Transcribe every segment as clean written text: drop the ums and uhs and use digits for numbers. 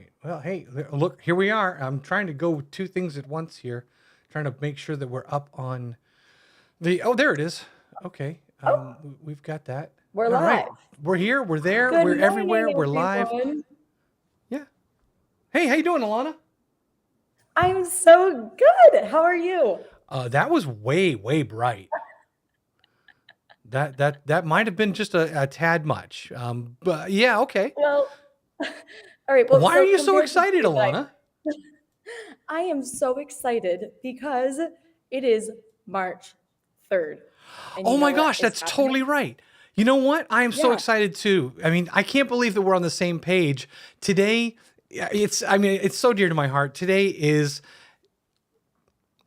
right. Well, hey, look, here we are. I'm trying to go two things at once here, trying to make sure that we're up on the. Oh, there it is. Okay. Oh, We've got that. we're All right. live. We're here. We're there. Good We're everywhere. morning, We're live. everyone. Yeah. Hey, how you doing, Alana? I'm so good. How are you? That was way, way bright. That might have been just a tad much. But yeah, okay. Well, all right. Well, Why are so you so compared to excited, today, Alana? I am so excited because it is March 3rd. And Oh you my know what gosh, is that's happening? totally right. You know what? I am so Yeah. excited too. I mean, I can't believe that we're on the same page. Today, it's so dear to my heart. Today is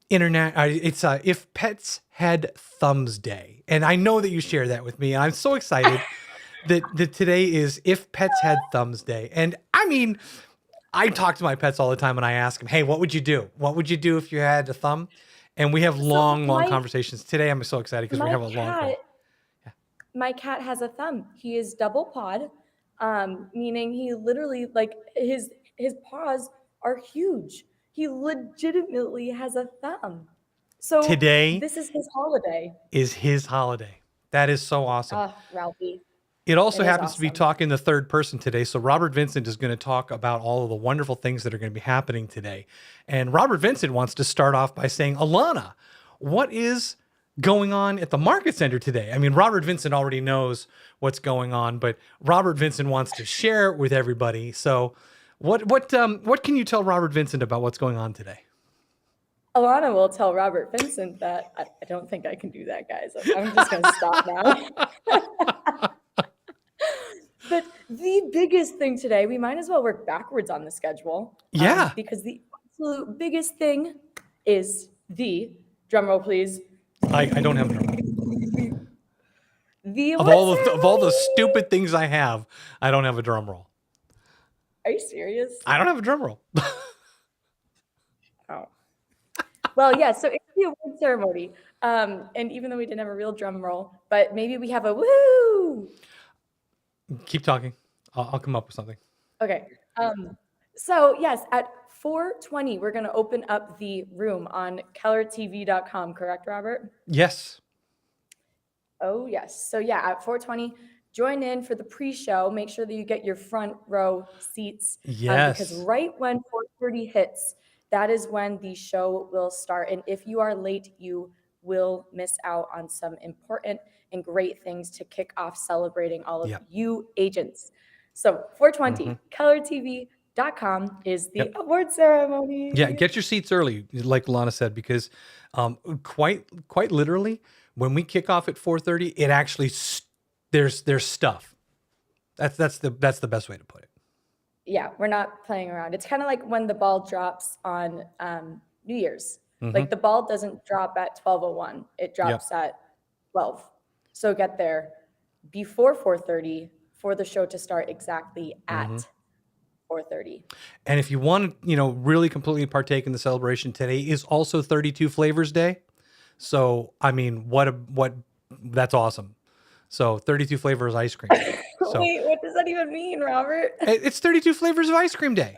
internet it's If Pets Had Thumbs Day. And I know that you share that with me. And I'm so excited that today is If Pets Had Thumbs Day. And I mean, I talk to my pets all the time and I ask them, "Hey, what would you do? What would you do if you had a thumb?" And we have So long, long conversations. Today I'm so excited because we my have a long cat call. Yeah. my cat has a thumb. He is double pawed, meaning he literally like his paws are huge. He legitimately has a thumb. So Today this is his holiday. is his holiday. That is so awesome. Ah, Ralphie, It it also is happens to be awesome. talking the third person today. So Robert Vincent is going to talk about all of the wonderful things that are going to be happening today. And Robert Vincent wants to start off by saying, Alana, what is going on at the market center today? I mean, Robert Vincent already knows what's going on, but Robert Vincent wants to share it with everybody. So what can you tell Robert Vincent about what's going on today? Alana will tell Robert Vincent that I don't think I can do that, guys. I'm just going to stop now. But the biggest thing today, we might as well work backwards on the schedule, Yeah. because the absolute biggest thing is the drum roll, please. I don't have a drum roll. The Of award all the ceremony. stupid things I have, I don't have a drum roll. Are you serious? I don't have a drum roll. Oh. Well, yeah. So it's the award ceremony, and even though we didn't have a real drum roll, but maybe we have a woo. Keep talking. I'll come up with something. Okay. So yes, at 4:20, we're going to open up the room on kellertv.com. Correct, Robert? Yes. Oh, yes. So yeah, at 4:20, join in for the pre-show. Make sure that you get your front row seats, because Yes. right when 4:30 hits, that is when the show will start. And if you are late, you will miss out on some important and great things to kick off celebrating all of Yep. you agents. So 4:20, Mm-hmm. kellertv.com is the Yep. award Yeah. ceremony. Get your seats early, like Lana said, because quite literally, when we kick off at 4:30, it actually there's stuff. That's the best way to put it. Yeah, we're not playing around. It's kind of like when the ball drops on New Year's. Mm-hmm. Like the ball doesn't drop at 12:01; it Yep. drops at 12. So get there before 4:30 for the show to start exactly Mm-hmm. at 4:30. And if you want to, really completely partake in the celebration, today is also 32 Flavors Day. So, I mean, that's awesome. So 32 flavors ice cream. So Wait, what does that even mean, Robert? it's 32 flavors of ice cream day.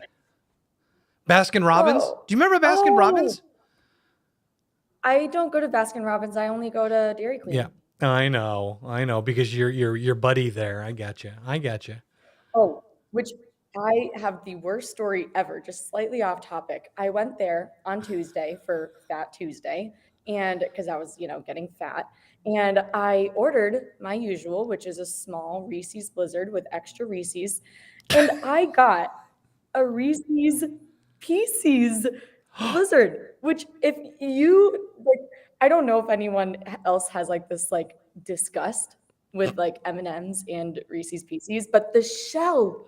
Baskin Robbins. Whoa. Do you remember Baskin Oh, Robbins? I don't go to Baskin Robbins. I only go to Dairy Yeah. Queen. I know, because you're your buddy there. I got you. Oh, which I have the worst story ever, just slightly off topic. I went there on Tuesday for Fat Tuesday, and because I was, getting fat, and I ordered my usual, which is a small Reese's Blizzard with extra Reese's, and I got a Reese's Pieces Blizzard, which if you like, I don't know if anyone else has like this like disgust with like M&Ms and Reese's Pieces, but the shell,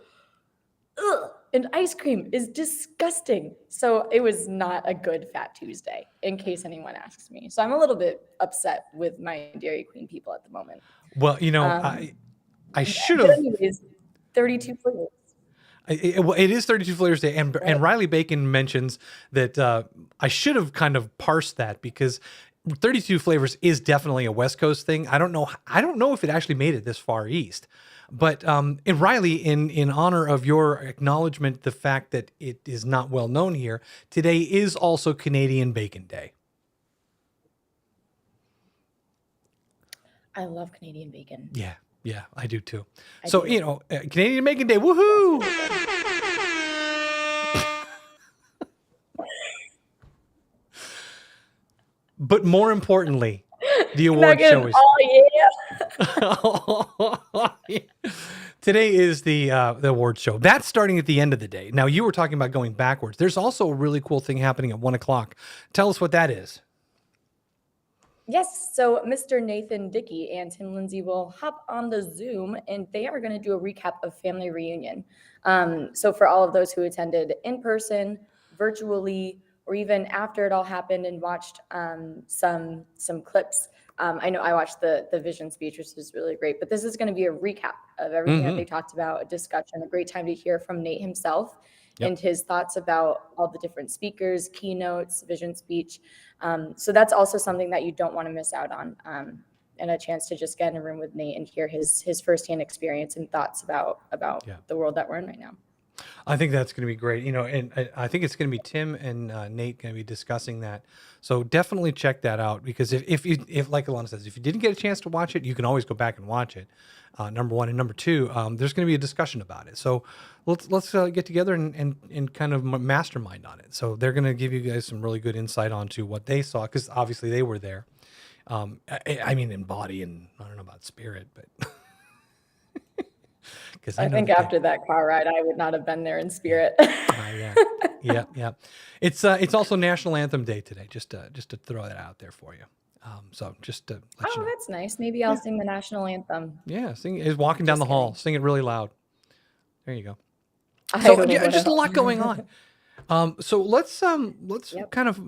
ugh, and ice cream is disgusting. So it was not a good Fat Tuesday, in case anyone asks me. So I'm a little bit upset with my Dairy Queen people at the moment. Well, Um, I should but have. anyways, 32 flavors, It is 32 Flavors Day, and right? Riley Bacon mentions that I should have kind of parsed that, because 32 Flavors is definitely a West Coast thing. I don't know if it actually made it this far east. But and Riley, in honor of your acknowledgement, the fact that it is not well known here, today is also Canadian Bacon Day. I love Canadian bacon. Yeah, yeah, I do too. I So, do. Canadian Bacon Day, woohoo! So good. But more importantly, the Can I award get show an is oh yeah? today is the award show. That's starting at the end of the day. Now, you were talking about going backwards. There's also a really cool thing happening at 1:00. Tell us what that is. Yes, so Mr. Nathan Dickey and Tim Lindsay will hop on the Zoom and they are going to do a recap of Family Reunion. So for all of those who attended in person, virtually, or even after it all happened and watched some clips. I know I watched the vision speech, which was really great, but this is going to be a recap of everything that they talked about, a discussion, a great time to hear from Nate himself Yep. and his thoughts about all the different speakers, keynotes, vision speech. So that's also something that you don't want to miss out on, and a chance to just get in a room with Nate and hear his firsthand experience and thoughts about the world that we're in right now. I think that's going to be great. And I think it's going to be Tim and Nate going to be discussing that. So definitely check that out, because if like Alana says, if you didn't get a chance to watch it, you can always go back and watch it. Number one, and number two, there's going to be a discussion about it. So let's get together and kind of mastermind on it. So they're going to give you guys some really good insight onto what they saw, because obviously they were there. I mean, in body, and I don't know about spirit, but. I think after that car ride, I would not have been there in spirit. Yeah. It's also National Anthem Day today. Just to throw that out there for you. So just to let you know. That's nice. Maybe I'll sing the national anthem. Yeah, sing is walking down the hall. Sing it really loud. There you go. I So will. just a lot going on. So let's kind of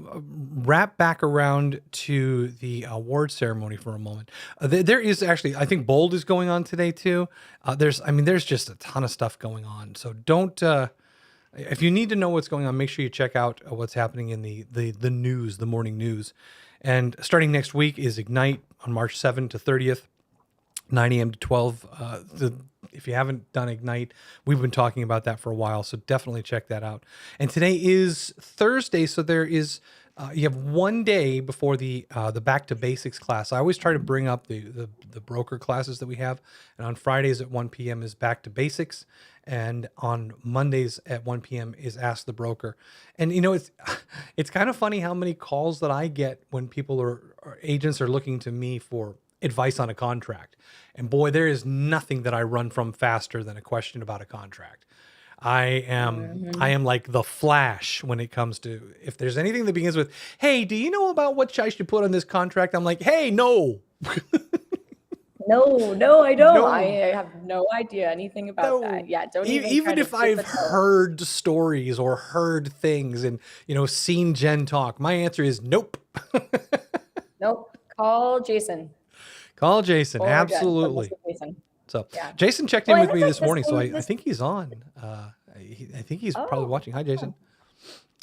wrap back around to the award ceremony for a moment. There is actually, I think Bold is going on today too. There's just a ton of stuff going on. So don't, if you need to know what's going on, make sure you check out what's happening in the news, the morning news. And starting next week is Ignite on March 7th to 30th. 9 a.m. to 12. If you haven't done Ignite, we've been talking about that for a while, so definitely check that out. And today is Thursday, so there is you have one day before the Back to Basics class. I always try to bring up the broker classes that we have, and on Fridays at 1 p.m. is Back to Basics, and on Mondays at 1 p.m. is Ask the Broker. And it's kind of funny how many calls that I get when people or agents are looking to me for advice on a contract. And boy, there is nothing that I run from faster than a question about a contract. I am like the Flash when it comes to, if there's anything that begins with, "Hey, do you know about what I should put on this contract?" I'm like, "Hey, no." No, I don't. No. I have no idea anything about that. Yeah, don't even if I've heard stories or heard things and seen Jen talk, my answer is nope. Nope. Call Jason. Call Jason, absolutely. Jason. So Jason checked in with me this morning, so I think he's on. I think he's probably watching. Hi, Jason.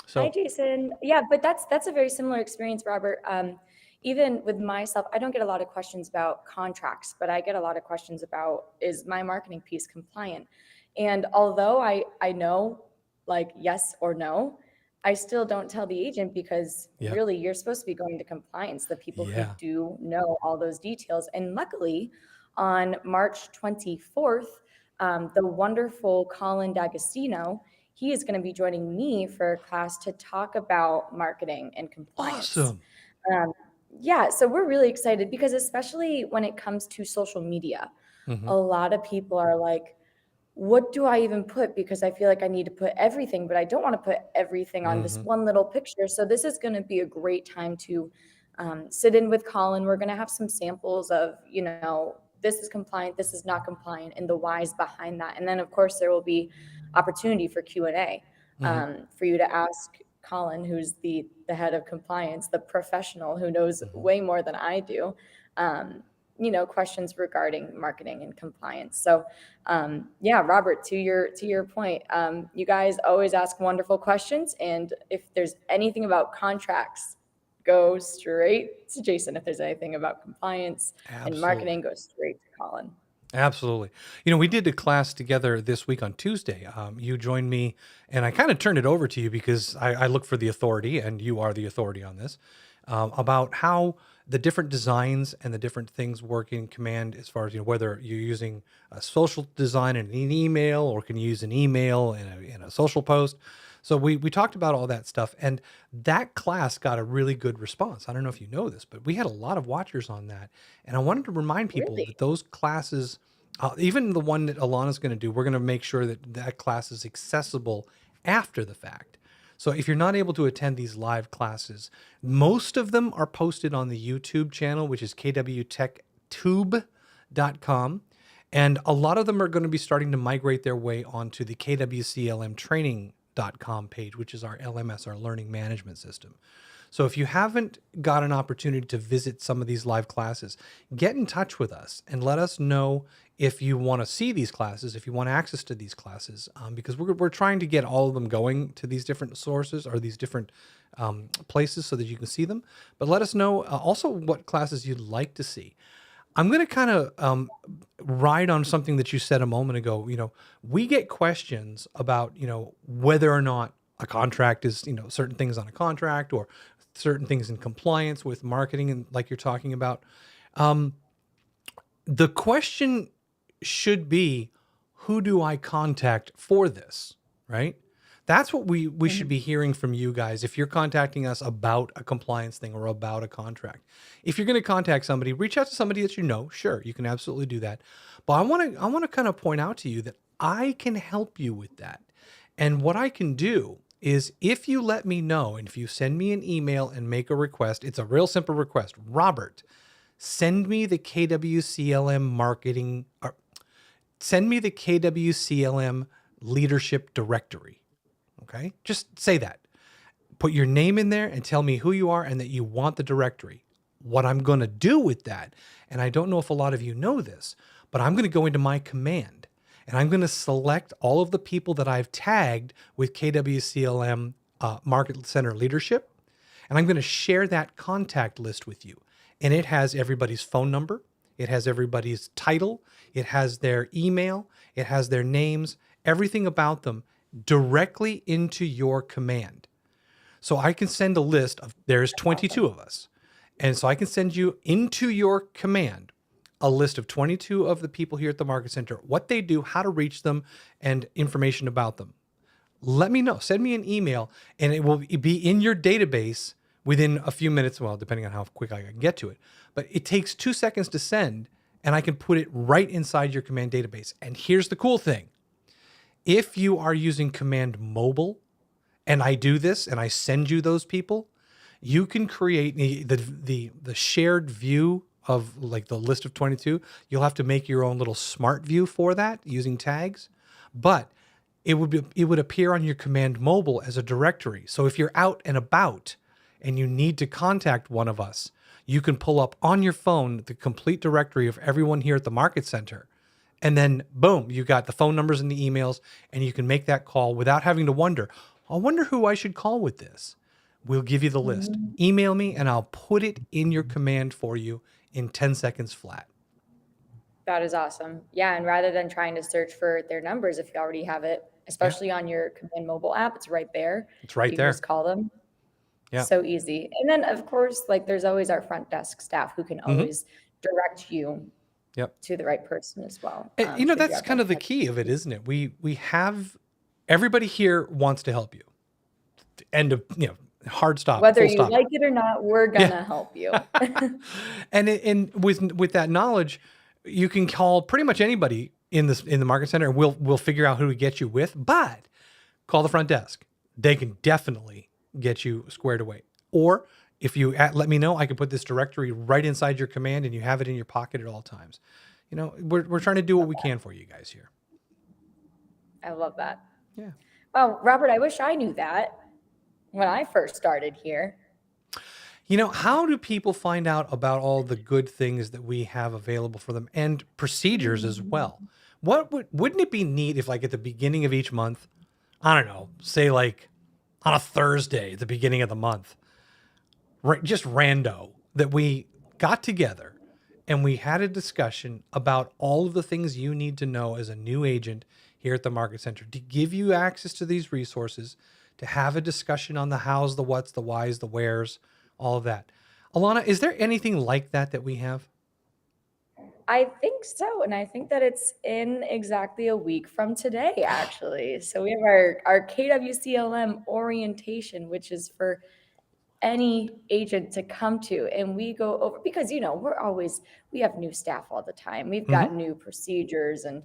So, hi, Jason. Yeah, but that's a very similar experience, Robert. Even with myself, I don't get a lot of questions about contracts, but I get a lot of questions about, is my marketing piece compliant? And although I know, like, yes or no, I still don't tell the agent, because really you're supposed to be going to compliance, the people who do know all those details. And luckily on March 24th, the wonderful Colin D'Agostino, he is going to be joining me for a class to talk about marketing and compliance. Awesome. So we're really excited, because especially when it comes to social media, a lot of people are like, what do I even put? Because I feel like I need to put everything, but I don't want to put everything on this one little picture. So this is going to be a great time to sit in with Colin. We're going to have some samples of, this is compliant, this is not compliant, and the whys behind that. And then of course there will be opportunity for Q&A for you to ask Colin, who's the head of compliance, the professional who knows way more than I do, questions regarding marketing and compliance. So Robert, to your point, you guys always ask wonderful questions. And if there's anything about contracts, go straight to Jason. If there's anything about compliance and marketing, go straight to Colin. Absolutely. We did a class together this week on Tuesday. You joined me, and I kind of turned it over to you because I look for the authority, and you are the authority on this, about how the different designs and the different things work in Command as far as, whether you're using a social design in an email or can you use an email in a social post. So we talked about all that stuff, and that class got a really good response. I don't know if you know this, but we had a lot of watchers on that. And I wanted to remind people Really? that those classes, even the one that Alana's going to do, we're going to make sure that that class is accessible after the fact. So if you're not able to attend these live classes, most of them are posted on the YouTube channel, which is kwtechtube.com. And a lot of them are going to be starting to migrate their way onto the kwclmtraining.com page, which is our LMS, our learning management system. So if you haven't got an opportunity to visit some of these live classes, get in touch with us and let us know if you want to see these classes, if you want access to these classes, because we're trying to get all of them going to these different sources or these different places so that you can see them. But let us know also what classes you'd like to see. I'm going to kind of ride on something that you said a moment ago. We get questions about, whether or not a contract is, certain things on a contract or certain things in compliance with marketing and like you're talking about. The question should be, who do I contact for this? Right? That's what we should be hearing from you guys if you're contacting us about a compliance thing or about a contract. If you're going to contact somebody, reach out to somebody that you know. Sure, you can absolutely do that. But I want to kind of point out to you that I can help you with that. And what I can do is if you let me know and if you send me an email and make a request, it's a real simple request. Robert, send me the KWCLM marketing, or send me the KWCLM leadership directory. Okay. Just say that. Put your name in there and tell me who you are and that you want the directory. What I'm going to do with that, and I don't know if a lot of you know this, but I'm going to go into my command and I'm going to select all of the people that I've tagged with KWCLM Market Center Leadership, and I'm going to share that contact list with you. And it has everybody's phone number, it has everybody's title, it has their email, it has their names, everything about them directly into your command. So I can send a list of, there's 22 of us. And so I can send you into your command a list of 22 of the people here at the Market Center, what they do, how to reach them, and information about them. Let me know. Send me an email, and it will be in your database within a few minutes. Well, depending on how quick I can get to it. But it takes 2 seconds to send, and I can put it right inside your command database. And here's the cool thing. If you are using Command Mobile, and I do this, and I send you those people, you can create the shared view of like the list of 22. You'll have to make your own little smart view for that using tags, but it would appear on your Command Mobile as a directory. So if you're out and about and you need to contact one of us, you can pull up on your phone the complete directory of everyone here at the Market Center. And then boom, you got the phone numbers and the emails, and you can make that call without having to wonder, I wonder who I should call with this. We'll give you the list. Email me and I'll put it in your command for you in 10 seconds flat. That is awesome. Yeah, and rather than trying to search for their numbers, if you already have it, especially on your Command Mobile app, it's right there. It's right You there. can just call them. Yeah. So easy. And then of course, like there's always our front desk staff who can always direct you Yep. to the right person as well. And, should you that's have kind of the any key of it, isn't it? We have everybody here wants to help you. End of, hard stop, Whether full you stop. like it or not, we're gonna help you. And with that knowledge, you can call pretty much anybody in the Market Center, and we'll figure out who to get you with. But call the front desk; they can definitely get you squared away. Or if you let me know, I can put this directory right inside your command, and you have it in your pocket at all times. We're trying to do what we can for you guys here. I love that. Yeah. Wow, Robert, I wish I knew that when I first started here. How do people find out about all the good things that we have available for them and procedures as well? Wouldn't it be neat if, like, at the beginning of each month, I don't know, say like on a Thursday at the beginning of the month, right, just rando, that we got together and we had a discussion about all of the things you need to know as a new agent here at the Market Center to give you access to these resources, to have a discussion on the hows, the whats, the whys, the wheres, all of that. Alana, is there anything like that that we have? I think so. And I think that it's in exactly a week from today, actually. So we have our KWCLM orientation, which is for any agent to come to. And we go over, because, we have new staff all the time. We've Mm-hmm. got new procedures and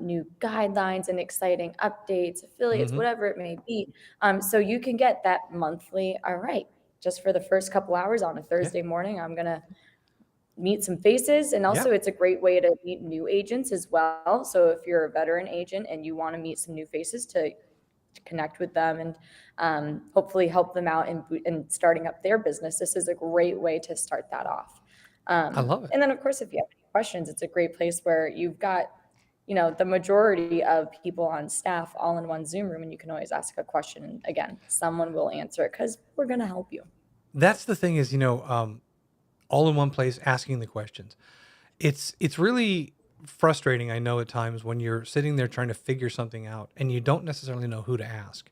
new guidelines and exciting updates, affiliates, Mm-hmm. whatever it may be. So you can get that monthly. All right. Just for the first couple hours on a Yeah. Thursday morning, I'm going to meet some faces. And Yeah. also it's a great way to meet new agents as well. So if you're a veteran agent and you want to meet some new faces to connect with them and hopefully help them out in starting up their business, this is a great way to start that off. I love it. And then of course, if you have any questions, it's a great place where you've got, the majority of people on staff all in one Zoom room, and you can always ask a question. And again, someone will answer it because we're going to help you. That's the thing is, all in one place, asking the questions. It's really frustrating, I know, at times when you're sitting there trying to figure something out and you don't necessarily know who to ask.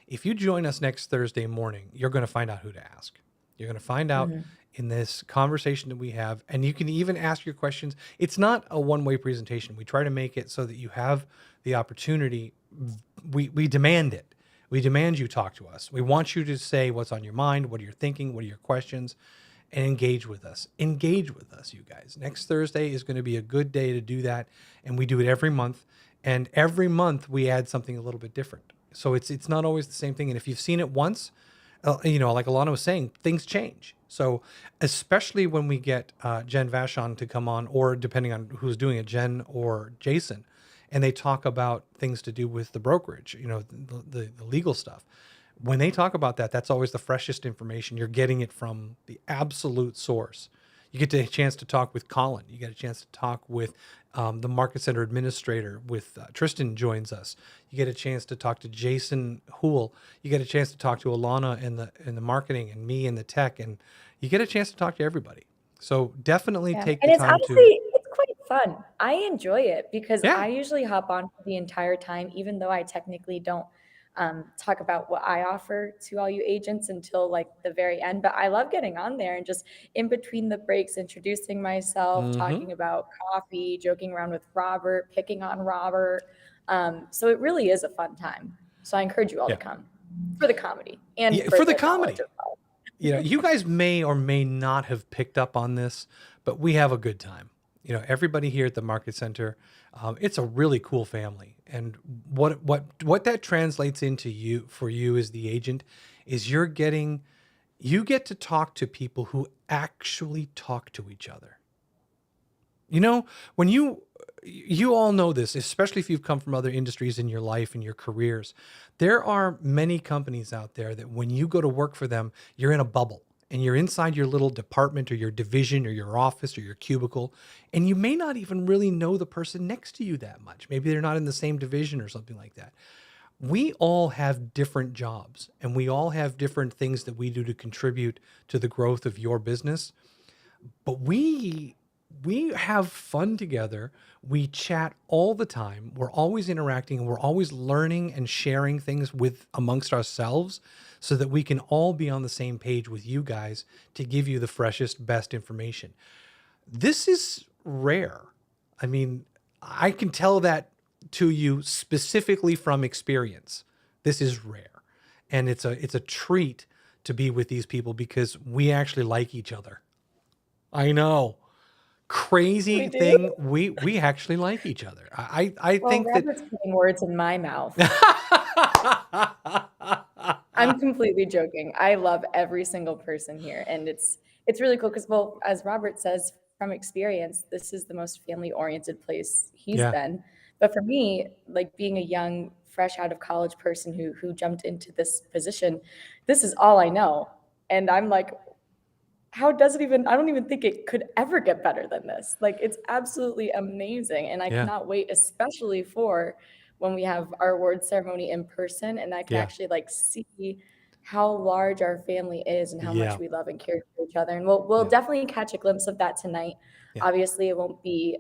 If you join us next Thursday morning, you're going to find out who to ask. You're going to find out Mhm. in this conversation that we have, and you can even ask your questions. It's not a one-way presentation. We try to make it so that you have the opportunity. We demand it. We demand you talk to us. We want you to say what's on your mind, what are you thinking, what are your questions, and engage with us. Engage with us, you guys. Next Thursday is going to be a good day to do that, and we do it every month. And every month we add something a little bit different. So it's not always the same thing. And if you've seen it once, like Alana was saying, things change. So especially when we get Jen Vashon to come on, or depending on who's doing it, Jen or Jason, and they talk about things to do with the brokerage, the legal stuff. When they talk about that, that's always the freshest information. You're getting it from the absolute source. You get a chance to talk with Colin. You get a chance to talk with the Market Center administrator. With Tristan joins us. You get a chance to talk to Jason Hool. You get a chance to talk to Alana in the marketing, and me in the tech, and you get a chance to talk to everybody. So definitely Yeah. take And the it's time to. honestly, it's quite fun. I enjoy it because Yeah. I usually hop on for the entire time, even though I technically don't talk about what I offer to all you agents until like the very end. But I love getting on there and just in between the breaks, introducing myself, Mm-hmm. talking about coffee, joking around with Robert, picking on Robert. So it really is a fun time. So I encourage you all to Yeah. come for the comedy and Yeah. for For the the knowledge comedy. as well. You guys may or may not have picked up on this, but we have a good time. Everybody here at the Market Center, it's a really cool family. And what that translates into you for you as the agent is you get to talk to people who actually talk to each other. When you all know this, especially if you've come from other industries in your life and your careers, there are many companies out there that when you go to work for them, you're in a bubble and you're inside your little department or your division or your office or your cubicle, and you may not even really know the person next to you that much. Maybe they're not in the same division or something like that. We all have different jobs and we all have different things that we do to contribute to the growth of your business, but we have fun together. We chat all the time. We're always interacting and we're always learning and sharing things with amongst ourselves so that we can all be on the same page with you guys to give you the freshest, best information. This is rare. I mean, I can tell that to you specifically from experience. This is rare. And it's a treat to be with these people because we actually like each other. I know. Crazy We do. thing. We actually like each other. I Well, think that Robert's putting words in my mouth. I'm completely joking. I love every single person here, and it's really cool because, well, as Robert says from experience, this is the most family-oriented place he's yeah. been. But for me, like being a young, fresh out of college person who jumped into this position, this is all I know. And I'm like, how does it even, I don't even think it could ever get better than this. Like it's absolutely amazing. And I Yeah. cannot wait, especially for when we have our award ceremony in person and I can Yeah. actually like see how large our family is and how much Yeah. we love and care for each other. And we'll Yeah. definitely catch a glimpse of that tonight. Yeah. Obviously, it won't be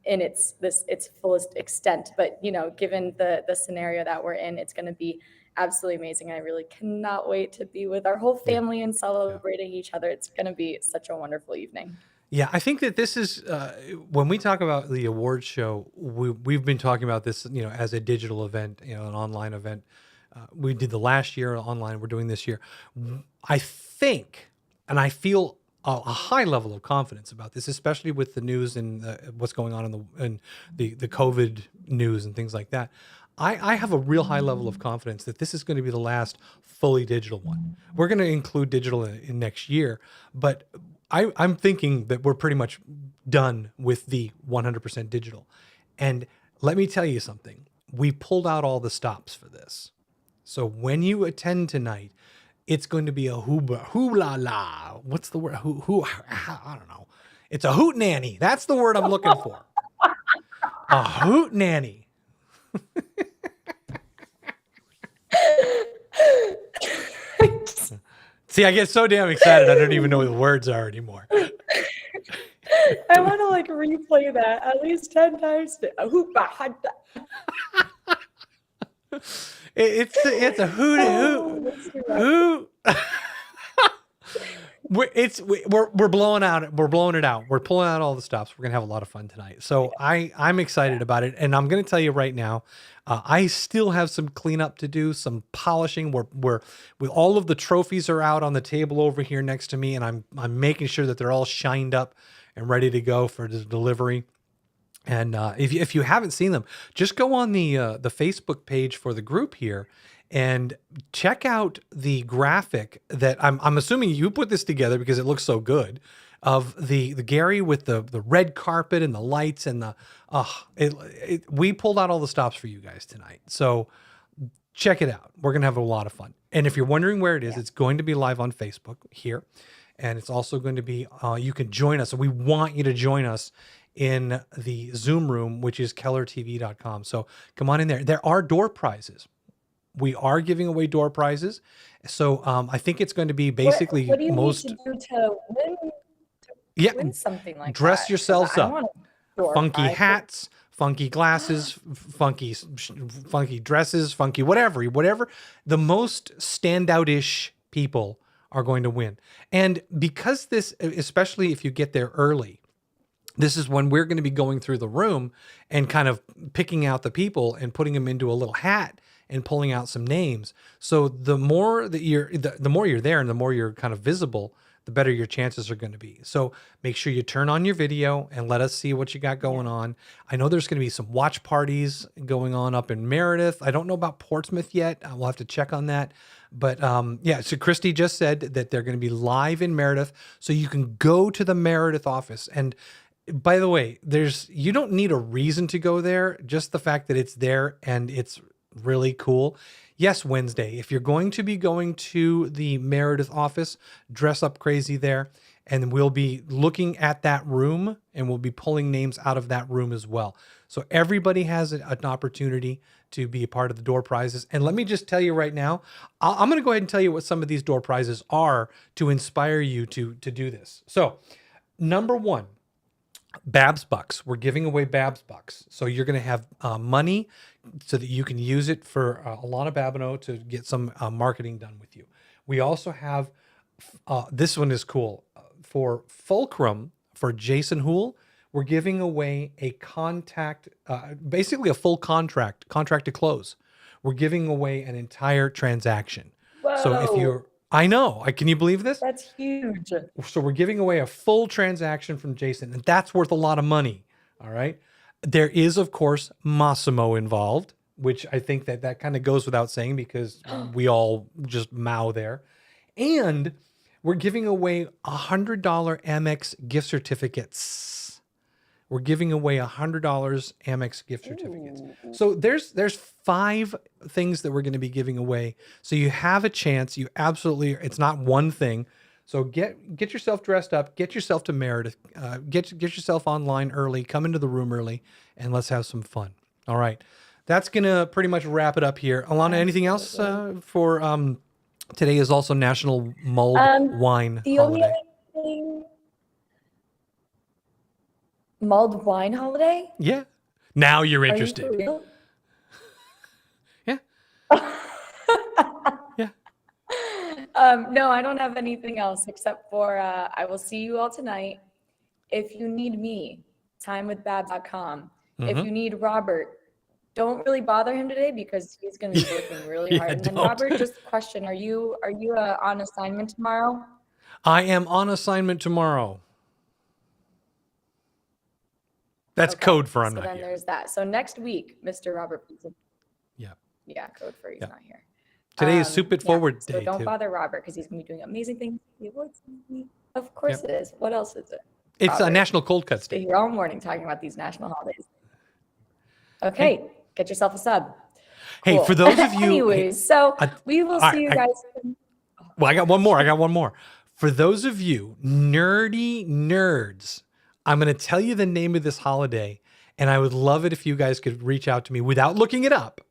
in its fullest extent, but given the scenario that we're in, it's going to be absolutely amazing. I really cannot wait to be with our whole Yeah. family and Yeah. celebrating each other. It's going to be such a wonderful evening. Yeah, I think that this is when we talk about the awards show, we've been talking about this, as a digital event, an online event. We did the last year online. We're doing this year. I think, and I feel a high level of confidence about this, especially with the news and what's going on in the COVID news and things like that. I have a real high level of confidence that this is going to be the last fully digital one. We're going to include digital in next year, but I'm thinking that we're pretty much done with the 100% digital. And let me tell you something. We pulled out all the stops for this. So when you attend tonight, it's going to be a hoo la la. What's the word? I don't know. It's a hoot nanny. That's the word I'm looking for. A hoot nanny. See, I get so damn excited. I don't even know what the words are anymore. I want to replay that at least 10 times. It's a hoot hoot. We're blowing it out. We're pulling out all the stops. We're gonna have a lot of fun tonight. So I'm excited about it, and I'm gonna tell you right now, I still have some cleanup to do, some polishing. All of the trophies are out on the table over here next to me, and I'm making sure that they're all shined up and ready to go for the delivery. And if you haven't seen them, just go on the Facebook page for the group here and check out the graphic that I'm assuming you put this together because it looks so good, of the Gary with the red carpet and the lights and we pulled out all the stops for you guys tonight. So check it out. We're gonna have a lot of fun. And if you're wondering where it is, it's going to be live on Facebook here, and it's also going to be you can join us. So we want you to join us in the Zoom room, which is kellertv.com. So come on in there. There are door prizes. We are giving away door prizes. So I think it's going to be basically what do you need to do to win something like dress that? yourselves I up. want a door Funky prize. hats, funky glasses, funky dresses, funky whatever. The most standout-ish people are going to win. And because this, especially if you get there early, this is when we're going to be going through the room and kind of picking out the people and putting them into a little hat and pulling out some names. So the more that the more you're there and the more you're kind of visible, the better your chances are going to be. So make sure you turn on your video and let us see what you got going on. I know there's going to be some watch parties going on up in Meredith. I don't know about Portsmouth yet. We'll have to check on that. But so Christy just said that they're going to be live in Meredith. So you can go to the Meredith office. And by the way, you don't need a reason to go there. Just the fact that it's there and it's really cool. Yes, Wednesday. If you're going to be going to the Meredith office, dress up crazy there. And we'll be looking at that room and we'll be pulling names out of that room as well. So everybody has an opportunity to be a part of the door prizes. And let me just tell you right now, I'm going to go ahead and tell you what some of these door prizes are to inspire you to do this. So number one, Babs Bucks. We're giving away Babs Bucks. So you're going to have money so that you can use it for Alana Babineau to get some marketing done with you. We also have, this one is cool, for Fulcrum, for Jason Hool, we're giving away a basically a full contract to close. We're giving away an entire transaction. Whoa. So if you're, I know, can you believe this? That's huge. So we're giving away a full transaction from Jason, and that's worth a lot of money. All right. There is, of course, Massimo involved, which I think that kind of goes without saying because we all just mow there. And we're giving away $100 Amex gift certificates. We're giving away $100 Amex gift certificates. Ooh. So there's 5 things that we're going to be giving away. So you have a chance. You absolutely, it's not one thing. So get yourself dressed up, get yourself to Meredith, get yourself online early, come into the room early, and let's have some fun. All right. That's going to pretty much wrap it up here. Alana, anything else for Today is also National Mulled Wine The only Holiday. other thing, mulled wine holiday? Yeah. Now you're Are you for interested. real? Yeah. Yeah. No, I don't have anything else except for I will see you all tonight. If you need me, timewithbab.com. If Mm-hmm. you need Robert, don't really bother him today because he's going to be working really Yeah, hard. And then don't. Robert, just question: Are you on assignment tomorrow? I am on assignment tomorrow. That's Okay, code for I'm so not then here. there's that. So next week, Mr. Robert. Yeah. Yeah, code for he's Yeah. not here. Today is Soup It Yeah, Forward so Day don't too. bother Robert because he's going to be doing amazing things. The awards week. Of course Yep. it is. What else is it? It's Robert, National Cold Cuts stay Day. here all morning talking about these national holidays. Okay, get yourself a sub. Hey, Cool. for those of you, Anyways, so we will all see you right, guys. well, I got one more. For those of you nerdy nerds, I'm going to tell you the name of this holiday, and I would love it if you guys could reach out to me without looking it up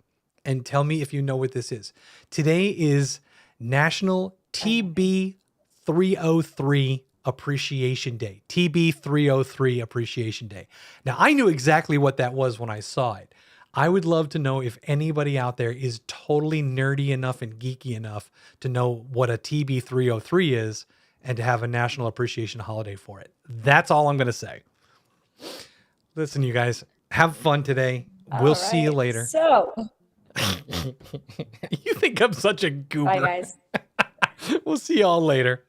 and tell me if you know what this is. Today is National TB 303 Appreciation Day. TB 303 Appreciation Day. Now, I knew exactly what that was when I saw it. I would love to know if anybody out there is totally nerdy enough and geeky enough to know what a TB 303 is and to have a national appreciation holiday for it. That's all I'm going to say. Listen, you guys, have fun today. We'll see you later. So, You think I'm such a goober. bye, guys. We'll see y'all later.